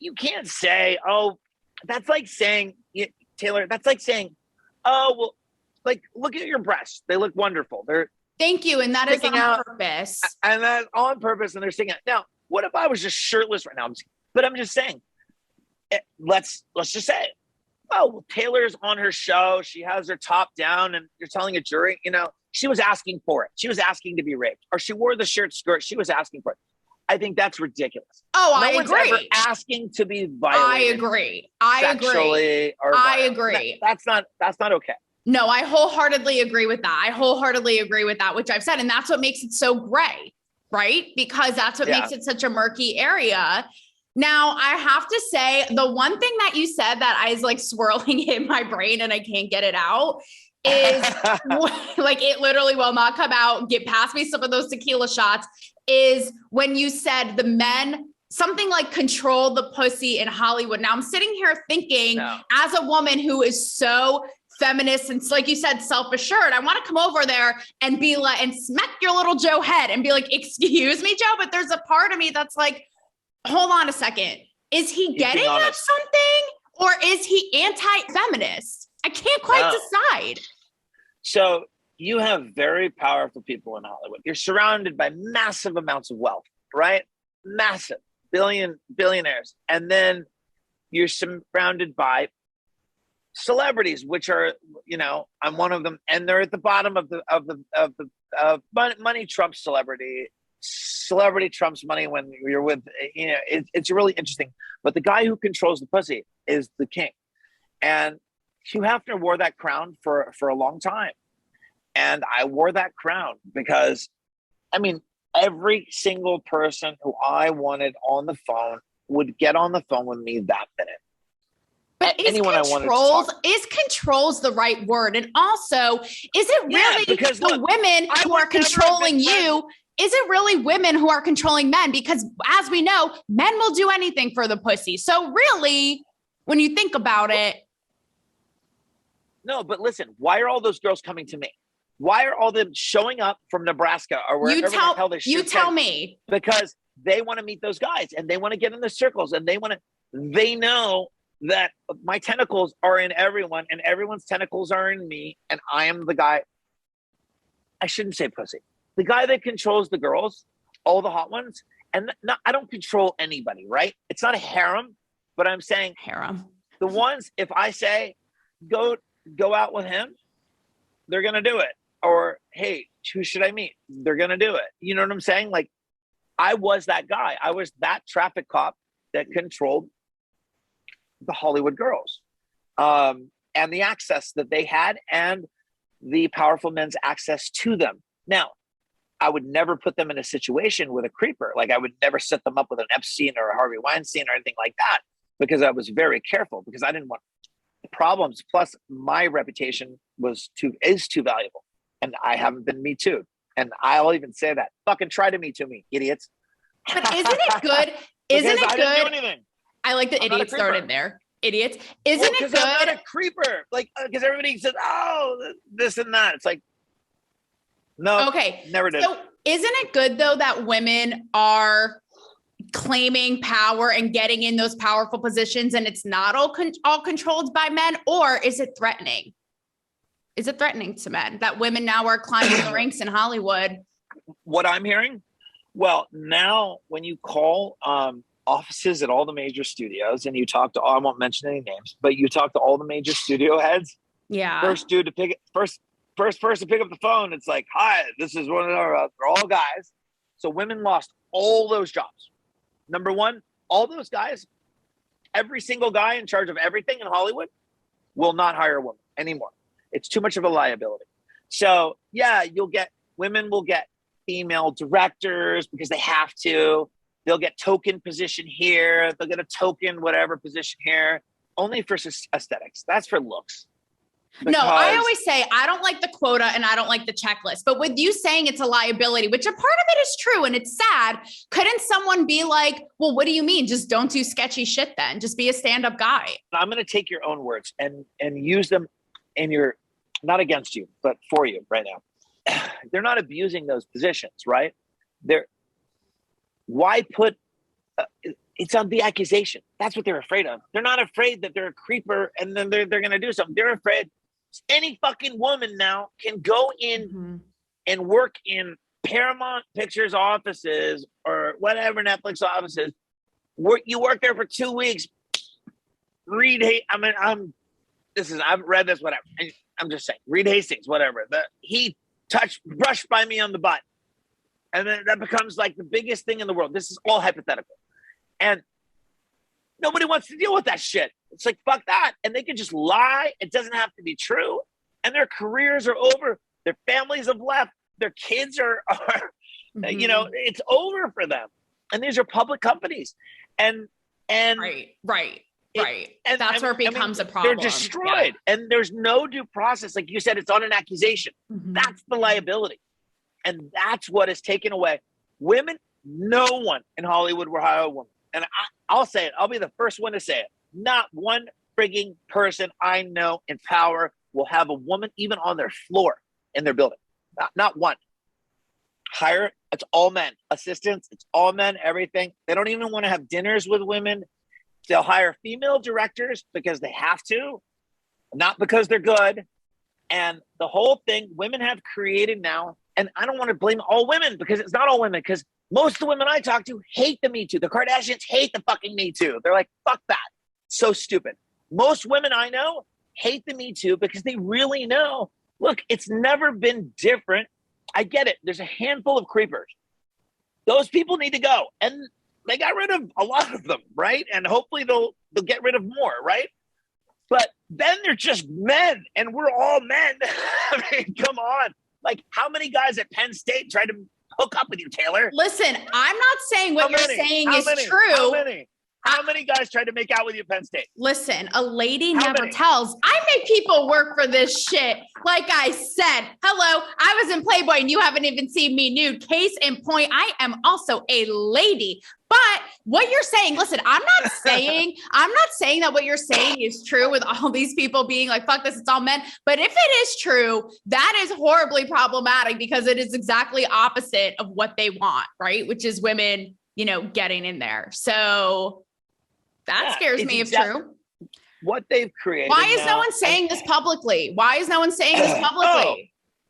you can't say, oh, that's like saying, Taylor, that's like saying, oh, well, like, look at your breasts. They look wonderful. Thank you. And that is on purpose. And that's on purpose. And they're sticking out. Now, what if I was just shirtless right now? But I'm just saying, let's just say, oh, well, Taylor's on her show. She has her top down and you're telling a jury, you know, she was asking for it. She was asking to be raped. Or she wore the skirt. She was asking for it. I think that's ridiculous. Oh, I agree. Ever asking to be violated. I agree. That's not okay. No, I wholeheartedly agree with that. Which I've said. And that's what makes it so gray, right? Because that's what makes it such a murky area. Now, I have to say, the one thing that you said that is like swirling in my brain and I can't get it out is like, it literally will not come out. Get past me some of those tequila shots. Is when you said the men, something like control the pussy in Hollywood. Now I'm sitting here thinking, as a woman who is so feminist and, like you said, self-assured, I want to come over there and be like, and smack your little Joe head and be like, excuse me, Joe, but there's a part of me that's like, hold on a second. Is he getting at something or is he anti-feminist? I can't quite decide. So you have very powerful people in Hollywood. You're surrounded by massive amounts of wealth, right? Massive billionaires. And then you're surrounded by celebrities, which are, you know, I'm one of them. And they're at the bottom of money trumps celebrity. Celebrity trumps money when you're with, you know, it's really interesting. But the guy who controls the pussy is the king. And Hugh Hefner wore that crown for a long time. And I wore that crown because I mean, every single person who I wanted on the phone would get on the phone with me that minute. But is controls the right word? And also, is it really because, the women who are controlling you? Is it really women who are controlling men? Because as we know, men will do anything for the pussy. So really, when you think about it. No, but listen, why are all those girls coming to me? Why are all them showing up from Nebraska or wherever the hell they should? You tell me. Because they want to meet those guys and they want to get in the circles and they know that my tentacles are in everyone and everyone's tentacles are in me. And I am the guy. I shouldn't say pussy. The guy that controls the girls, all the hot ones. And I don't control anybody, right? It's not a harem, but I'm saying harem. The ones, if I say, go out with him, they're going to do it. Or, hey, who should I meet? They're going to do it. You know what I'm saying? Like, I was that guy. I was that traffic cop that controlled the Hollywood girls, and the access that they had and the powerful men's access to them. Now, I would never put them in a situation with a creeper. Like, I would never set them up with an Epstein or a Harvey Weinstein or anything like that, because I was very careful, because I didn't want problems. Plus, my reputation is too valuable, and I haven't been Me Too. And I'll even say that. Fucking try to Me Too me, idiots. But isn't it good? Isn't it I good? Didn't do anything. I like the idiots thrown in there. Idiots. Isn't it good? I'm not a creeper. Like, because everybody says, oh, this and that. It's like, no. Okay. Never did. So isn't it good though that women are claiming power and getting in those powerful positions, and it's not all controlled by men? Or is it threatening? Is it threatening to men that women now are climbing the ranks in Hollywood? What I'm hearing? Well, now when you call offices at all the major studios and you talk to, I won't mention any names, but you talk to all the major studio heads. Yeah. First person to pick up the phone, it's like, hi, this is one of our, they're all guys. So women lost all those jobs. Number one, all those guys, every single guy in charge of everything in Hollywood will not hire a woman anymore. It's too much of a liability. So yeah, women will get female directors because they have to. They'll get token position here. They'll get a token whatever position here, only for aesthetics. That's for looks. No, I always say I don't like the quota and I don't like the checklist. But with you saying it's a liability, which a part of it is true and it's sad, couldn't someone be like, well, what do you mean? Just don't do sketchy shit then. Just be a stand-up guy. I'm going to take your own words and use them in your, not against you, but for you right now. They're not abusing those positions, right? Why put, it's on the accusation. That's what they're afraid of. They're not afraid that they're a creeper and then they're going to do something. They're afraid any fucking woman now can go in and work in Paramount Pictures offices or whatever Netflix offices. You work there for 2 weeks. I've read this, whatever. I'm just saying, Reed Hastings, whatever. He brushed by me on the butt. And then that becomes like the biggest thing in the world. This is all hypothetical. And nobody wants to deal with that shit. It's like, fuck that. And they can just lie. It doesn't have to be true. And their careers are over. Their families have left. Their kids are it's over for them. And these are public companies. And right. And that's where it becomes a problem. They're destroyed. Yeah. And there's no due process. Like you said, it's on an accusation. That's the liability. And that's what is taken away. Women, no one in Hollywood will hire a woman. And I'll say it. I'll be the first one to say it. Not one frigging person I know in power will have a woman even on their floor in their building. Not one. Hire, it's all men. Assistants, it's all men, everything. They don't even want to have dinners with women. They'll hire female directors because they have to, not because they're good. And the whole thing women have created now, and I don't want to blame all women because it's not all women, because most of the women I talk to hate the Me Too. The Kardashians hate the fucking Me Too. They're like, fuck that. So stupid. Most women I know hate the Me Too because they really know, look, it's never been different. I get it. There's a handful of creepers. Those people need to go. And they got rid of a lot of them, right? And hopefully they'll get rid of more, right? But then they're just men, and we're all men. I mean, come on. Like, how many guys at Penn State tried to hook up with you, Taylor. Listen, I'm not saying what you're saying is true. How many guys tried to make out with you at Penn State? Listen, a lady never tells. I make people work for this shit. Like I said, hello, I was in Playboy and you haven't even seen me nude. Case in point, I am also a lady. But what you're saying, listen, I'm not saying that what you're saying is true with all these people being like, fuck this, it's all men. But if it is true, that is horribly problematic because it is exactly opposite of what they want, right? Which is women, getting in there. So that scares me if true. What they've created. Why is no one saying this publicly?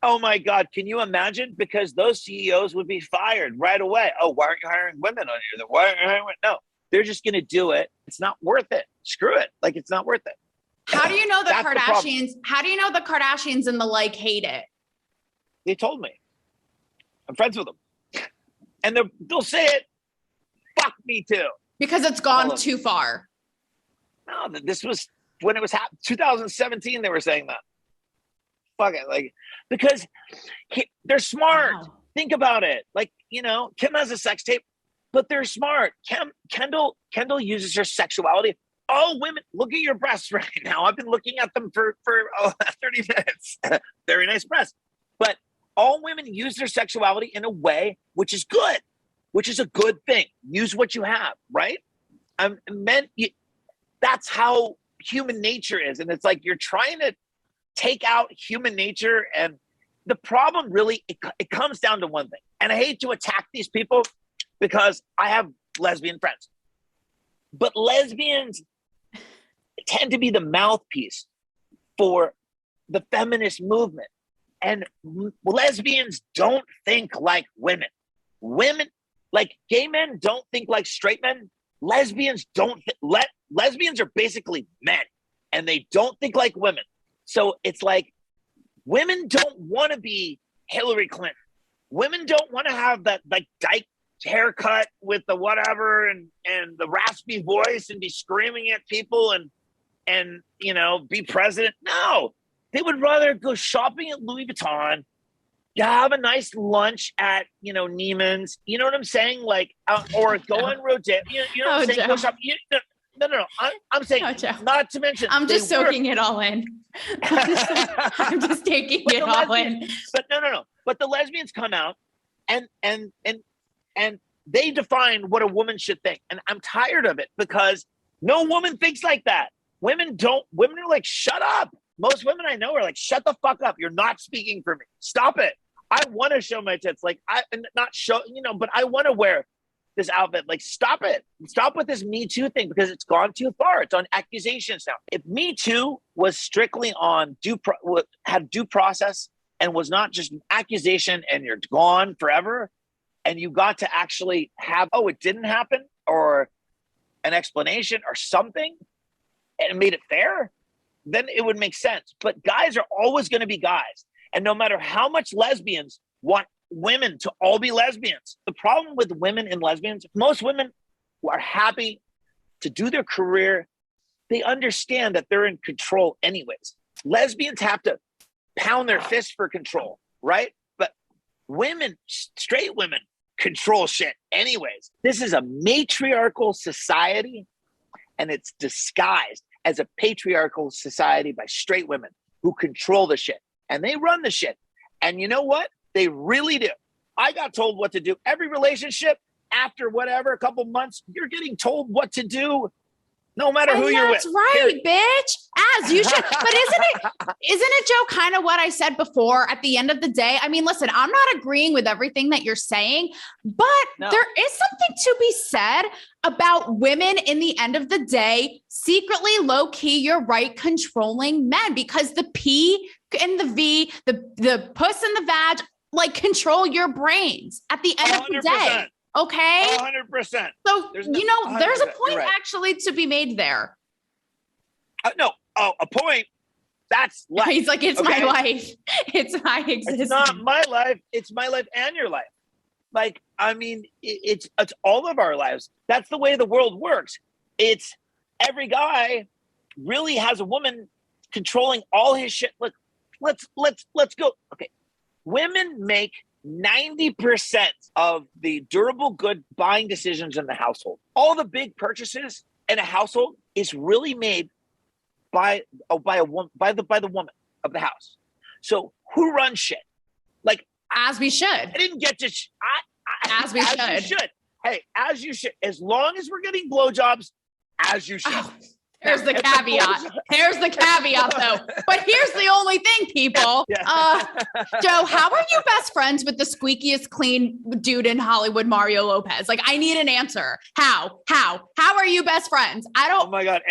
Oh my God. Can you imagine? Because those CEOs would be fired right away. Oh, why aren't you hiring women on here? Why aren't you hiring women? No, they're just going to do it. It's not worth it. Screw it. Like, it's not worth it. How do you know the Kardashians? How do you know the Kardashians and the like hate it? They told me. I'm friends with them. And they'll say it. Fuck me too. Because it's gone too far. No, this was when it was 2017. They were saying that. Fuck it, like, because they're smart. Wow. Think about it. Like, Kim has a sex tape, but they're smart. Kendall uses her sexuality. All women, look at your breasts right now. I've been looking at them for 30 minutes. Very nice breasts. But all women use their sexuality in a way which is good. Which is a good thing. Use what you have, right? That's how human nature is. And it's like you're trying to take out human nature. And the problem really, it comes down to one thing. And I hate to attack these people because I have lesbian friends. But lesbians tend to be the mouthpiece for the feminist movement. And lesbians don't think like women. Like gay men don't think like straight men. Lesbians don't. Lesbians are basically men, and they don't think like women. So it's like women don't want to be Hillary Clinton. Women don't want to have that like dyke haircut with the whatever and the raspy voice and be screaming at people and be president. No, they would rather go shopping at Louis Vuitton. You have a nice lunch at, Neiman's, you know what I'm saying? Like, or go on road trip, you know what I'm saying? Go shop. No. I'm saying, not to mention. I'm just soaking it all in. I'm just taking it all in. But no. But the lesbians come out and they define what a woman should think. And I'm tired of it because no woman thinks like that. Women are like, shut up. Most women I know are like, shut the fuck up. You're not speaking for me. Stop it. I want to show my tits. Like, but I want to wear this outfit. Like, stop it. Stop with this Me Too thing because it's gone too far. It's on accusations now. If Me Too was strictly on had due process and was not just an accusation and you're gone forever and you got to actually have, it didn't happen or an explanation or something and it made it fair, then it would make sense. But guys are always going to be guys. And no matter how much lesbians want women to all be lesbians, the problem with women and lesbians, most women who are happy to do their career, they understand that they're in control anyways. Lesbians have to pound their fist for control, right? But women, straight women, control shit anyways. This is a matriarchal society, and it's disguised as a patriarchal society by straight women who control the shit. And they run the shit. And you know what? They really do. I got told what to do. Every relationship, after whatever, a couple months, you're getting told what to do, no matter who you're with. That's right, bitch. As you should. But isn't it, Joe, kind of what I said before at the end of the day? I mean, listen, I'm not agreeing with everything that you're saying, but there is something to be said about women in the end of the day, secretly, low key, you're right, controlling men because the P and the V, the puss and the vag, like control your brains at the end 100%. Of the day. Okay. 100%. So, there's a point actually to be made there. A point. That's life. He's like, it's my life. It's my existence. It's not my life. It's my life and your life. Like, I mean, it's all of our lives. That's the way the world works. It's every guy really has a woman controlling all his shit. Look, let's go. Okay. Women make 90% of the durable good buying decisions in the household, all the big purchases in a household is really made by the woman of the house. So who runs shit? Like, as we should. I didn't get to. As we should. Hey, as you should. As long as we're getting blowjobs, as you should. Oh, there's the caveat. There's the caveat, though. But here's the only thing, people. Yeah. Joe, how are you best friends with the squeakiest clean dude in Hollywood, Mario Lopez? Like, I need an answer. How are you best friends? I don't. Oh my God.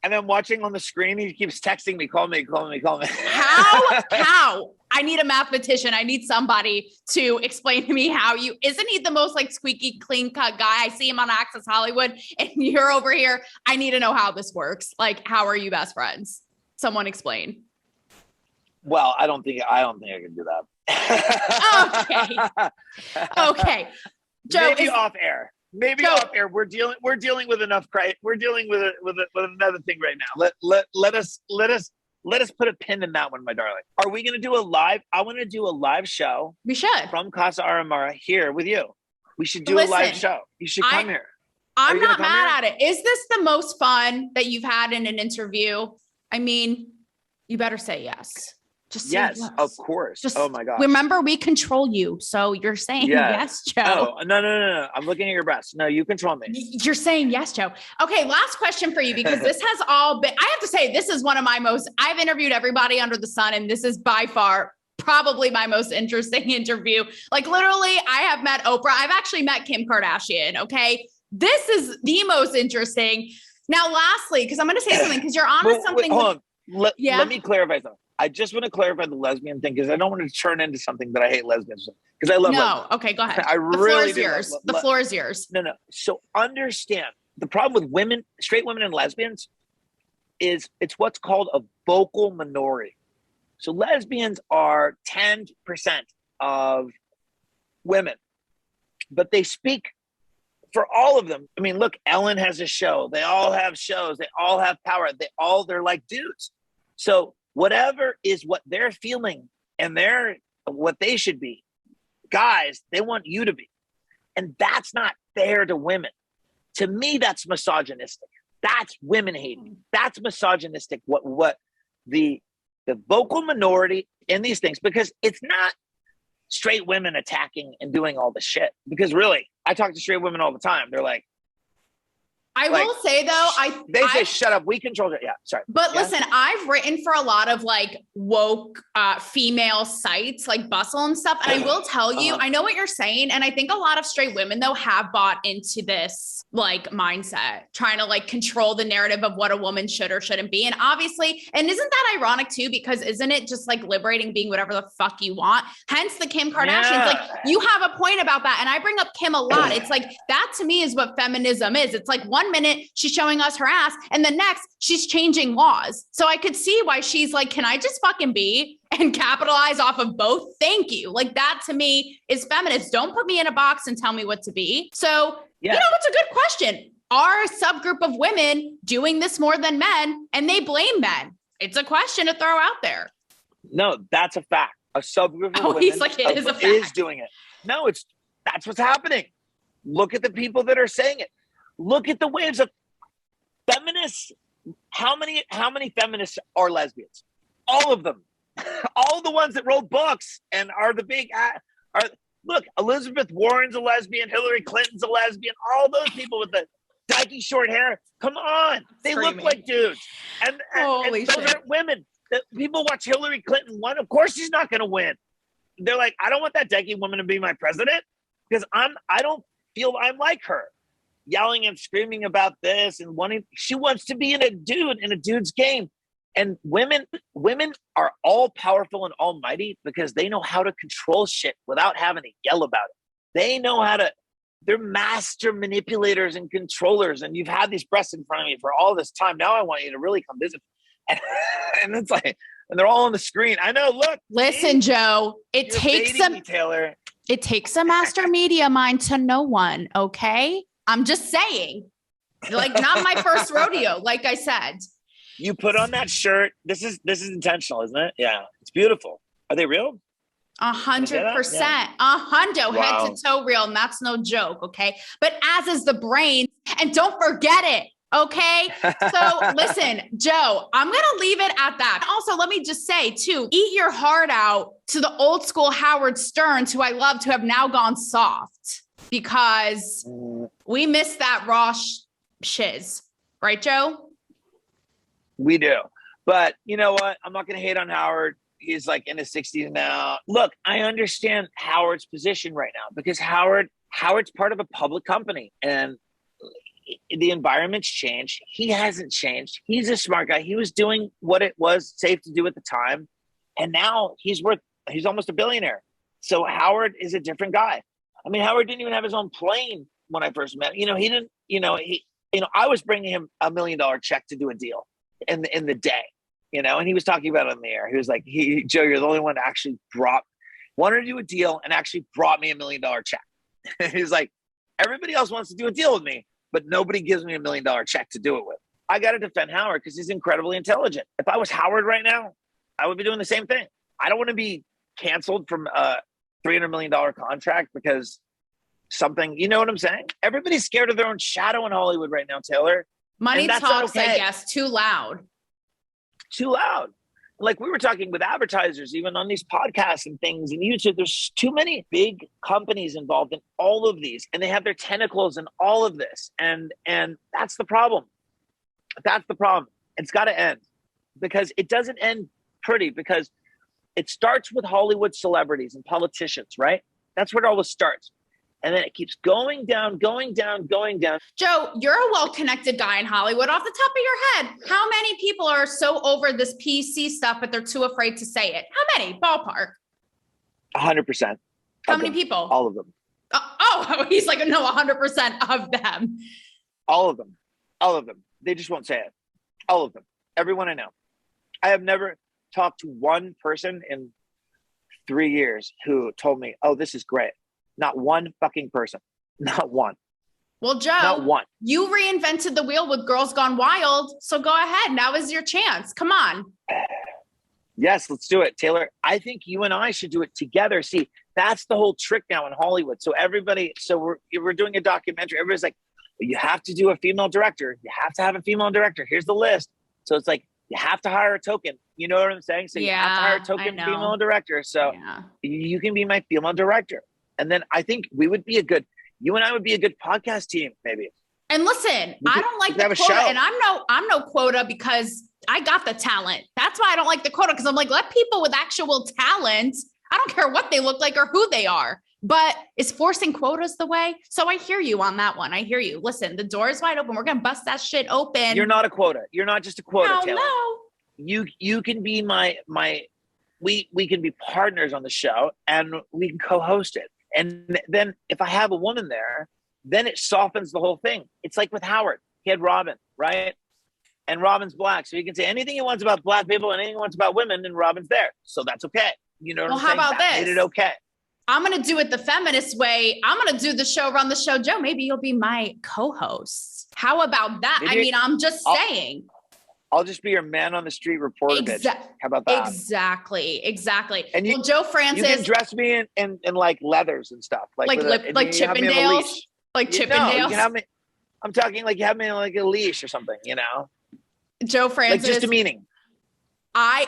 And I'm watching on the screen. He keeps texting me, call me. How? I need a mathematician. I need somebody to explain to me how isn't he the most like squeaky clean cut guy? I see him on Access Hollywood and you're over here. I need to know how this works. Like, how are you best friends? Someone explain. Well, I don't think I can do that. Okay. Joe, maybe off air. Maybe off air. We're dealing with enough. We're dealing with another thing right now. Let us put a pin in that one, my darling. Are we going to do a live? I want to do a live show. We should from Casa Aramara here with you. We should do a live show. You should come here. I'm not mad at it. Is this the most fun that you've had in an interview? I mean, you better say yes. Just yes, of course. Oh my God. Remember, we control you. So you're saying yes, Joe. Oh, no. I'm looking at your breasts. No, you control me. You're saying yes, Joe. Okay, last question for you, because this has all been, I have to say, this is one of my I've interviewed everybody under the sun, and this is by far probably my most interesting interview. Like, literally, I have met Oprah. I've actually met Kim Kardashian. Okay. This is the most interesting. Now, lastly, because I'm going to say something, because you're on with something. Hold on. Let me clarify something. I just want to clarify the lesbian thing, because I don't want to turn into something that I hate lesbians, because I love lesbians. Okay, go ahead. The floor is yours. The floor is yours. No. So understand, the problem with women, straight women and lesbians, is it's what's called a vocal minority. So lesbians are 10% of women, but they speak for all of them. I mean, look, Ellen has a show. They all have shows. They all have power. They're like dudes. So whatever is what they're feeling and they're what they should be, guys, they want you to be. And that's not fair to women. To me, that's misogynistic. That's women hating. That's misogynistic. What the vocal minority in these things, because it's not straight women attacking and doing all this shit. Because really, I talk to straight women all the time. They're like, I will say though, they say, shut up, we control it. Yeah, sorry. But listen, I've written for a lot of like woke female sites like Bustle and stuff. And I will tell you, I know what you're saying. And I think a lot of straight women though have bought into this like mindset, trying to like control the narrative of what a woman should or shouldn't be. And obviously, and isn't that ironic too? Because isn't it just like liberating being whatever the fuck you want? Hence the Kim Kardashians, like you have a point about that. And I bring up Kim a lot. It's like, that to me is what feminism is. It's like 1 minute she's showing us her ass and the next she's changing laws. So I could see why she's like, can I just fucking be and capitalize off of both? Thank you. Like that to me is feminist. Don't put me in a box and tell me what to be. So, you know, it's a good question. Are a subgroup of women doing this more than men? And they blame men. It's a question to throw out there. No, that's a fact. A subgroup of women he's like, it is a fact. Is doing it. No, that's what's happening. Look at the people that are saying it. Look at the waves of feminists. How many feminists are lesbians? All of them. All the ones that wrote books and are the big look, Elizabeth Warren's a lesbian, Hillary Clinton's a lesbian, all those people with the dykey short hair. Come on. They look like dudes. And those aren't women. People watch Hillary Clinton win. Of course she's not gonna win. They're like, I don't want that dykey woman to be my president because I don't feel I'm like her. Yelling and screaming about this and she wants to be in a dude's game. And women are all powerful and almighty because they know how to control shit without having to yell about it. They know they're master manipulators and controllers. And you've had these breasts in front of me for all this time. Now I want you to really come visit. And it's like, and they're all on the screen. I know, look. Listen, Joe, it takes a master media mind to know one, okay? I'm just saying, like, not my first rodeo, like I said. You put on that shirt. This is intentional, isn't it? Yeah, it's beautiful. Are they real? 100%, a hundo, head to toe real. And that's no joke. Okay. But as is the brain, and don't forget it. Okay. So listen, Joe, I'm going to leave it at that. Also, let me just say too, eat your heart out to the old school Howard Sterns, who I loved, who have now gone soft because we miss that raw shiz. Right, Joe? We do. But you know what? I'm not going to hate on Howard. He's like in his 60s now. Look, I understand Howard's position right now because Howard's part of a public company and the environment's changed. He hasn't changed. He's a smart guy. He was doing what it was safe to do at the time. And now he's almost a billionaire. So Howard is a different guy. I mean, Howard didn't even have his own plane when I first met him. He didn't, I was bringing him $1 million check to do a deal in the day, and he was talking about it on the air. He was like, Joe, you're the only one that actually wanted to do a deal and actually brought me $1 million check. He's like, everybody else wants to do a deal with me, but nobody gives me $1 million check to do it with. I got to defend Howard because he's incredibly intelligent. If I was Howard right now, I would be doing the same thing. I don't want to be canceled from a $300 million contract because something, you know what I'm saying? Everybody's scared of their own shadow in Hollywood right now, Taylor. Money talks, I guess, too loud. Too loud. Like we were talking with advertisers, even on these podcasts and things and YouTube, there's too many big companies involved in all of these, and they have their tentacles in all of this. And that's the problem. That's the problem. It's got to end because it doesn't end pretty because it starts with Hollywood celebrities and politicians, right? That's where it always starts. And then it keeps going down, going down, going down. Joe, you're a well-connected guy in Hollywood. Off the top of your head, how many people are so over this PC stuff, but they're too afraid to say it? How many? Ballpark. 100%. How many people? All of them. He's like, no, 100% of them. All of them. All of them. They just won't say it. All of them. Everyone I know. I have never talked to one person in 3 years who told me, oh, this is great. Not one fucking person. Not one. Well, Joe, not one. You reinvented the wheel with Girls Gone Wild. So go ahead. Now is your chance. Come on. Yes, let's do it, Taylor. I think you and I should do it together. See, that's the whole trick now in Hollywood. So we're doing a documentary. Everybody's like, you have to do a female director. You have to have a female director. Here's the list. So it's like, you have to hire a token. You know what I'm saying? So you have to hire a token female director. So you can be my female director. And then I think you and I would be a good podcast team, maybe. And listen, I don't like the quota, and I'm no quota because I got the talent. That's why I don't like the quota, because I'm like, let people with actual talent. I don't care what they look like or who they are, but is forcing quotas the way? So I hear you on that one. I hear you. Listen, the door is wide open. We're going to bust that shit open. You're not a quota. You're not just a quota, Taylor. No. You can be we can be partners on the show and we can co-host it. And then if I have a woman there, then it softens the whole thing. It's like with Howard. He had Robin, right? And Robin's black. So he can say anything he wants about black people and anything he wants about women, and Robin's there. So that's okay. You know what I'm saying? How about this? Made it okay. I'm going to do it the feminist way. I'm going to do the show, run the show. Joe, maybe you'll be my co-host. How about that? I'm just saying. I'll just be your man on the street reporter, bitch. How about that? Exactly. And Joe Francis. You can dress me in like leathers and stuff. Like Chippendales? Like Chippendales? You can have me, I'm talking like you have me on like a leash or something, Joe Francis. Like just demeaning.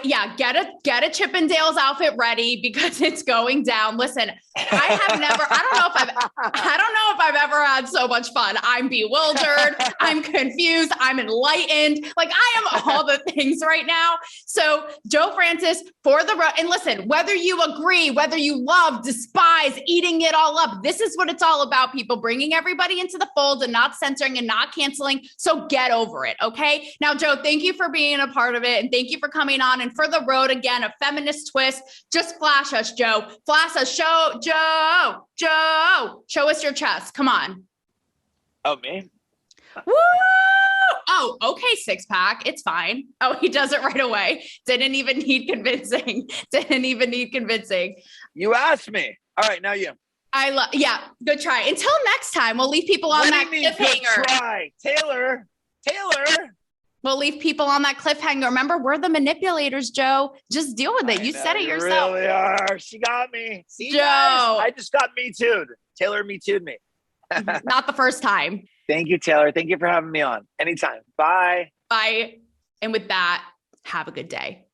Get a Chippendales outfit ready because it's going down. Listen, I don't know if I've ever had so much fun. I'm bewildered. I'm confused. I'm enlightened. Like I am all the things right now. So Joe Francis for the road. And listen, whether you agree, whether you love, despise, eating it all up, this is what it's all about, people, bringing everybody into the fold and not censoring and not canceling. So get over it. Okay. Now, Joe, thank you for being a part of it. And thank you for coming on. And for the road again, a feminist twist. Just flash us, Joe. Flash us. Joe, show us your chest. Come on. Oh, me? Woo! Oh, okay, six pack. It's fine. Oh, he does it right away. Didn't even need convincing. You asked me. All right, now you. Good try. Until next time, we'll leave people on that cliffhanger. Try, Taylor. We'll leave people on that cliffhanger. Remember, we're the manipulators, Joe. Just deal with it. You said it yourself. Really are. She got me. See, Joe. guys? I just got me too'd. Taylor me too'd me. Not the first time. Thank you, Taylor. Thank you for having me on. Anytime. Bye. Bye. And with that, have a good day.